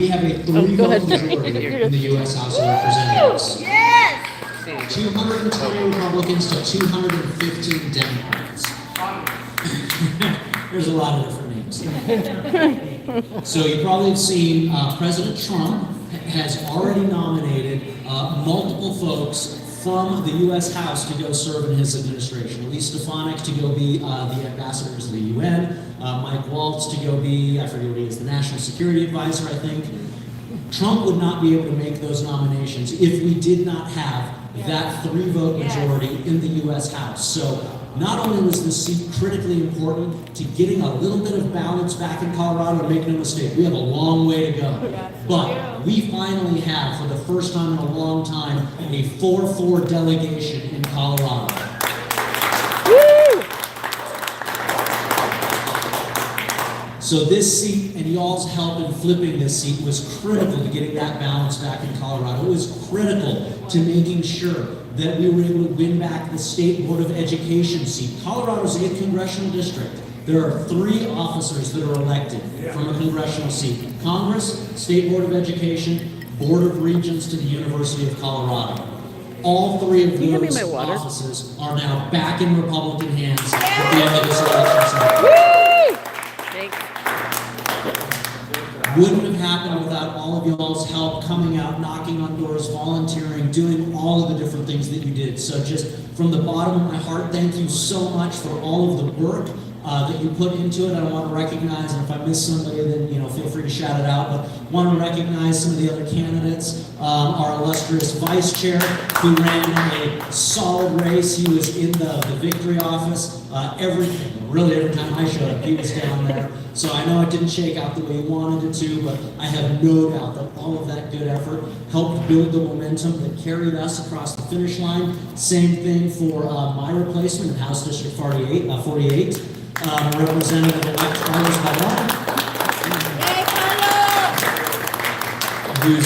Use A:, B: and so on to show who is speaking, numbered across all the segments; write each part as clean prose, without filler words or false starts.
A: We have a three-vote majority in the U.S. House of Representatives.
B: Yes!
A: 220 Republicans to 215 Democrats. There's a lot of different names. So you probably have seen President Trump has already nominated multiple folks from the U.S. House to go serve in his administration. Elise Stefanik to go be the ambassadors to the UN, Mike Waltz to go be, I forget what he is, the National Security Advisor, I think. Trump would not be able to make those nominations if we did not have that three-vote majority in the U.S. House. So not only was this seat critically important to getting a little bit of balance back in Colorado, and make no mistake, we have a long way to go. But we finally have, for the first time in a long time, a 4-4 delegation in Colorado. So this seat and y'all's help in flipping this seat was critical to getting that balance back in Colorado. It was critical to making sure that we were able to win back the State Board of Education seat. Colorado's 8th congressional district. There are 3 officers that are elected from a congressional seat: Congress, State Board of Education, Board of Regents to the University of Colorado. All 3 of those offices are now back in Republican hands at the end of this election cycle. Wouldn't have happened without all of y'all's help coming out, knocking on doors, volunteering, doing all of the different things that you did. So just from the bottom of my heart, thank you so much for all of the work that you put into it. I want to recognize, and if I miss somebody, then feel free to shout it out, but want to recognize some of the other candidates. Our illustrious vice chair, who ran a solid race. He was in the victory office. Really every time I showed up, he was down there. So I know it didn't shake out the way he wanted it to, but I have no doubt that all of that good effort helped build the momentum that carried us across the finish line. Same thing for my replacement in House District 48, Representative-elect Carlos Balon, who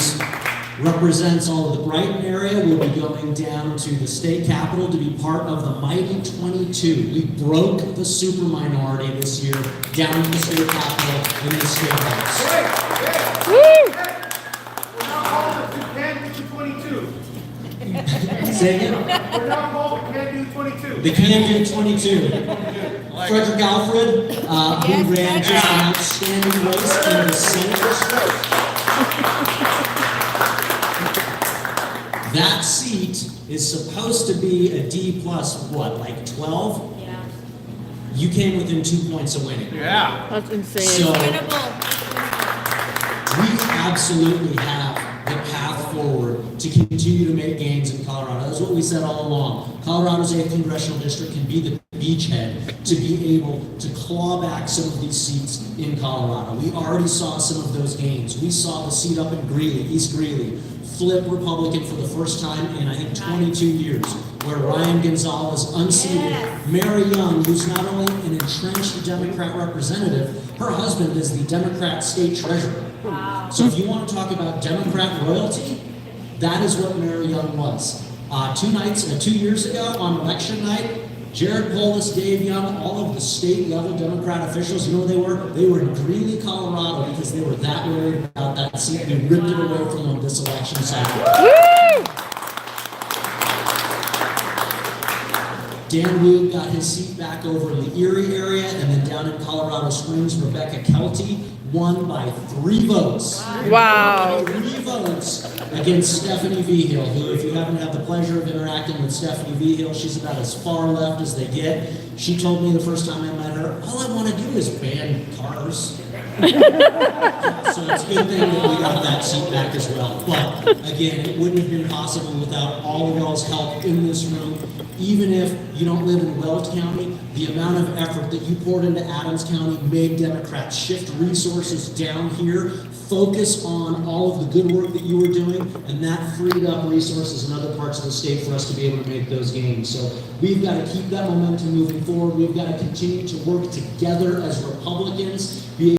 A: represents all of the Brighton area. We'll be going down to the state capitol to be part of the Mighty 22. We broke the super minority this year down to the state capitol in the state house.
C: We're not all of you can do 22.
A: Say again?
C: We're not all can do 22.
A: The can do 22. Frederick Alfred, who ran just an outstanding race in the Senate district. That seat is supposed to be a D plus, what, like 12?
B: Yeah.
A: You came within 2 points of winning.
C: Yeah.
D: That's insane.
A: So
B: Incredible.
A: we absolutely have the path forward to continue to make gains in Colorado. That's what we said all along. Colorado's 8th congressional district can be the beachhead to be able to claw back some of these seats in Colorado. We already saw some of those gains. We saw the seat up in Greeley, East Greeley, flip Republican for the first time in, I think, 22 years, where Ryan Gonzalez unseated Mary Young, who's not only an entrenched Democrat representative, her husband is the Democrat state treasurer.
B: Wow.
A: So if you want to talk about Democrat royalty, that is what Mary Young was. 2 years ago on election night, Jared Polis, Dave Young, all of the state-level Democrat officials, you know what they were? They were in Greeley, Colorado, because they were that worried about that seat. We ripped it away from them this election cycle. Dan Wu got his seat back over in the Erie area, and then down in Colorado Springs, Rebecca Kelty won by 3 votes.
D: Wow.
A: 3 votes against Stephanie Vigil, who, if you haven't had the pleasure of interacting with Stephanie Vigil, she's about as far left as they get. She told me the first time I met her, all I want to do is ban cars. So it's a good thing that we got that seat back as well. But again, it wouldn't have been possible without all of y'all's help in this room. Even if you don't live in Weld County, the amount of effort that you poured into Adams County made Democrats shift resources down here, focus on all of the good work that you were doing, and that freed up resources in other parts of the state for us to be able to make those gains. So we've got to keep that momentum moving forward. We've got to continue to work together as Republicans, be